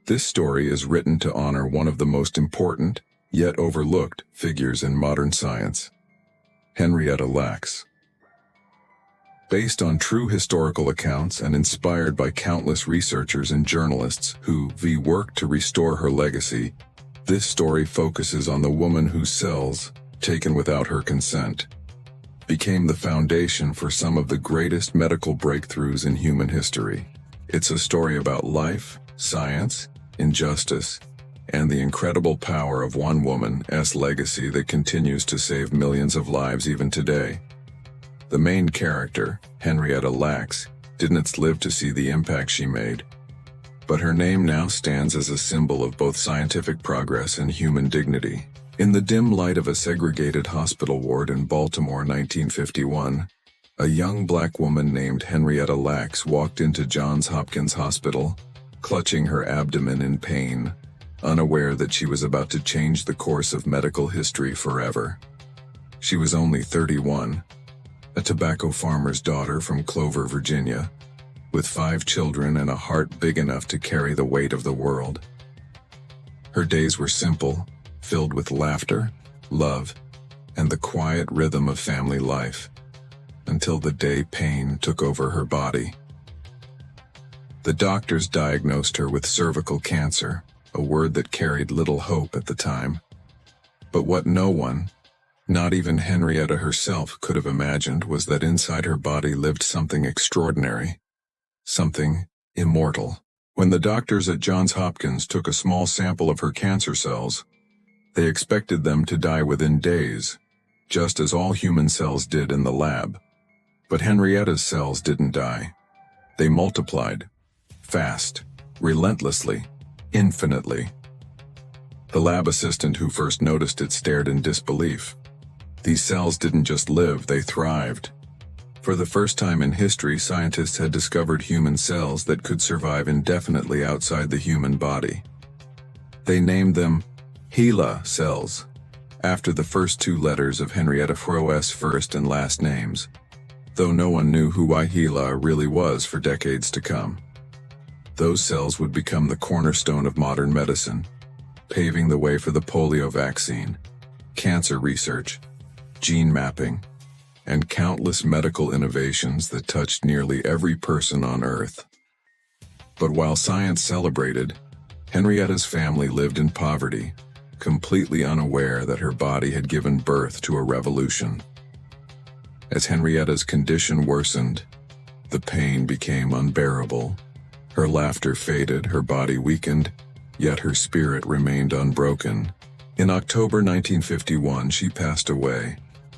This story is written to honor one of the most important, yet overlooked, figures in modern science, Henrietta Lacks. Based on true historical accounts and inspired by countless researchers and journalists who worked to restore her legacy, this story focuses on the woman whose cells, taken without her consent, became the foundation for some of the greatest medical breakthroughs in human history. It's a story about life, science, injustice, and the incredible power of one woman's legacy that continues to save millions of lives even today. The main character, Henrietta Lacks, didn't live to see the impact she made, but her name now stands as a symbol of both scientific progress and human dignity. In the dim light of a segregated hospital ward in Baltimore, 1951, a young black woman named Henrietta Lacks walked into Johns Hopkins Hospital, clutching her abdomen in pain, unaware that she was about to change the course of medical history forever. She was only 31, a tobacco farmer's daughter from Clover, Virginia, with 5 children and a heart big enough to carry the weight of the world. Her days were simple, filled with laughter, love, and the quiet rhythm of family life, until the day pain took over her body. The doctors diagnosed her with cervical cancer, a word that carried little hope at the time. But what no one, not even Henrietta herself, could have imagined was that inside her body lived something extraordinary, something immortal. When the doctors at Johns Hopkins took a small sample of her cancer cells, they expected them to die within days, just as all human cells did in the lab. But Henrietta's cells didn't die. They multiplied, fast, relentlessly, infinitely. The lab assistant who first noticed it stared in disbelief. These cells didn't just live, they thrived. For the first time in history, scientists had discovered human cells that could survive indefinitely outside the human body. They named them HeLa cells, after the first 2 letters of Henrietta Lacks' first and last names, though no one knew who HeLa really was for decades to come. Those cells would become the cornerstone of modern medicine, paving the way for the polio vaccine, cancer research, gene mapping, and countless medical innovations that touched nearly every person on Earth. But while science celebrated, Henrietta's family lived in poverty, completely unaware that her body had given birth to a revolution. As Henrietta's condition worsened, the pain became unbearable. Her laughter faded, her body weakened, yet her spirit remained unbroken. In October 1951, she passed away,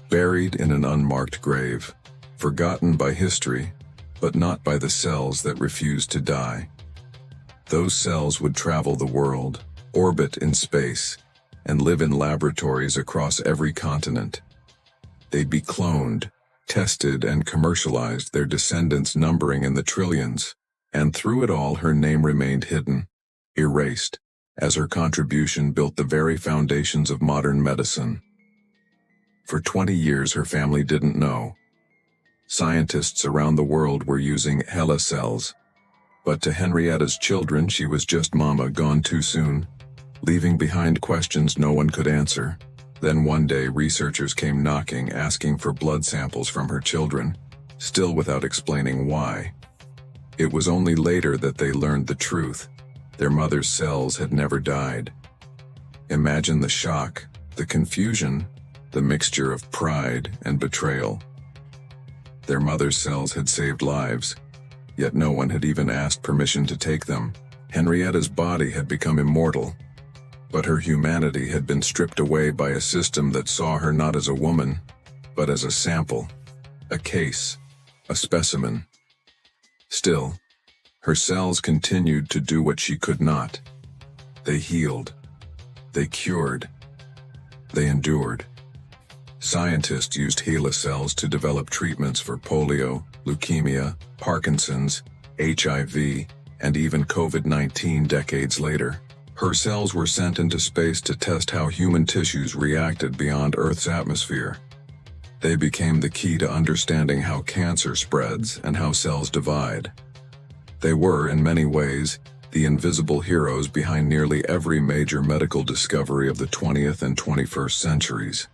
buried in an unmarked grave, forgotten by history, but not by the cells that refused to die. Those cells would travel the world, orbit in space, and live in laboratories across every continent. They'd be cloned, tested, and commercialized, their descendants numbering in the trillions. And through it all, her name remained hidden, erased, as her contribution built the very foundations of modern medicine. For 20 years, her family didn't know. Scientists around the world were using HeLa cells, but to Henrietta's children, she was just mama gone too soon, leaving behind questions no one could answer. Then one day, researchers came knocking, asking for blood samples from her children, still without explaining why. It was only later that they learned the truth. Their mother's cells had never died. Imagine the shock, the confusion, the mixture of pride and betrayal. Their mother's cells had saved lives, yet no one had even asked permission to take them. Henrietta's body had become immortal, but her humanity had been stripped away by a system that saw her not as a woman, but as a sample, a case, a specimen. Still, her cells continued to do what she could not. They healed. They cured. They endured. Scientists used HeLa cells to develop treatments for polio, leukemia, Parkinson's, HIV, and even COVID-19 decades later. Her cells were sent into space to test how human tissues reacted beyond Earth's atmosphere. They became the key to understanding how cancer spreads and how cells divide. They were, in many ways, the invisible heroes behind nearly every major medical discovery of the 20th and 21st centuries.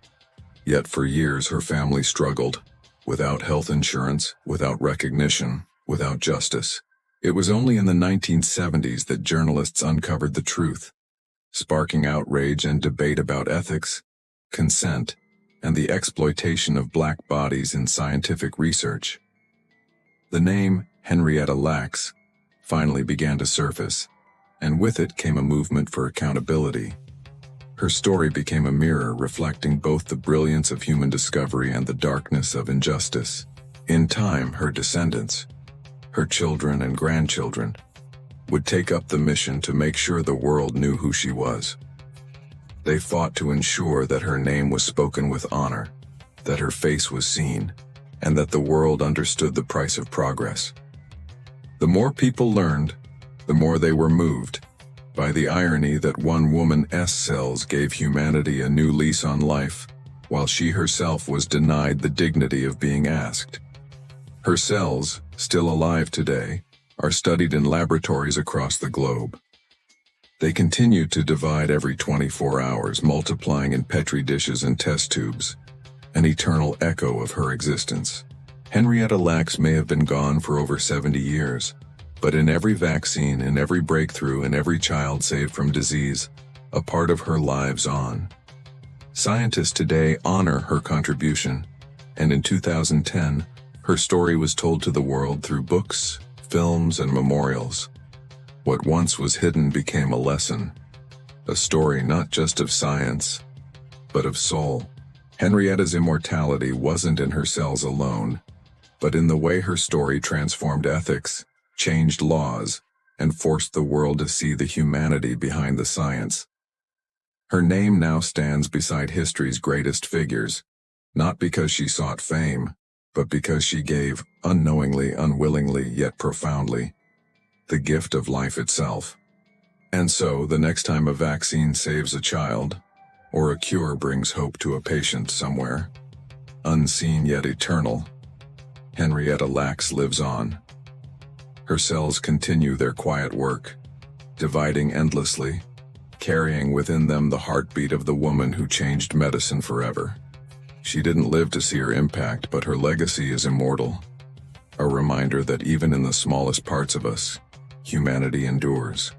Yet for years her family struggled, without health insurance, without recognition, without justice. It was only in the 1970s that journalists uncovered the truth, sparking outrage and debate about ethics, consent, and the exploitation of black bodies in scientific research. The name Henrietta Lacks finally began to surface, and with it came a movement for accountability. Her story became a mirror reflecting both the brilliance of human discovery and the darkness of injustice. In time, her descendants, her children and grandchildren, would take up the mission to make sure the world knew who she was. They fought to ensure that her name was spoken with honor, that her face was seen, and that the world understood the price of progress. The more people learned, the more they were moved by the irony that one woman's cells gave humanity a new lease on life, while she herself was denied the dignity of being asked. Her cells, still alive today, are studied in laboratories across the globe. They continue to divide every 24 hours, multiplying in petri dishes and test tubes, an eternal echo of her existence. Henrietta Lacks may have been gone for over 70 years, but in every vaccine, in every breakthrough, in every child saved from disease, a part of her lives on. Scientists today honor her contribution, and in 2010, her story was told to the world through books, films, and memorials. What once was hidden became a lesson, a story not just of science, but of soul. Henrietta's immortality wasn't in her cells alone, but in the way her story transformed ethics, changed laws, and forced the world to see the humanity behind the science. Her name now stands beside history's greatest figures, not because she sought fame, but because she gave, unknowingly, unwillingly, yet profoundly, the gift of life itself. And so, the next time a vaccine saves a child, or a cure brings hope to a patient somewhere, unseen yet eternal, Henrietta Lacks lives on. Her cells continue their quiet work, dividing endlessly, carrying within them the heartbeat of the woman who changed medicine forever. She didn't live to see her impact, but her legacy is immortal, a reminder that even in the smallest parts of us, humanity endures.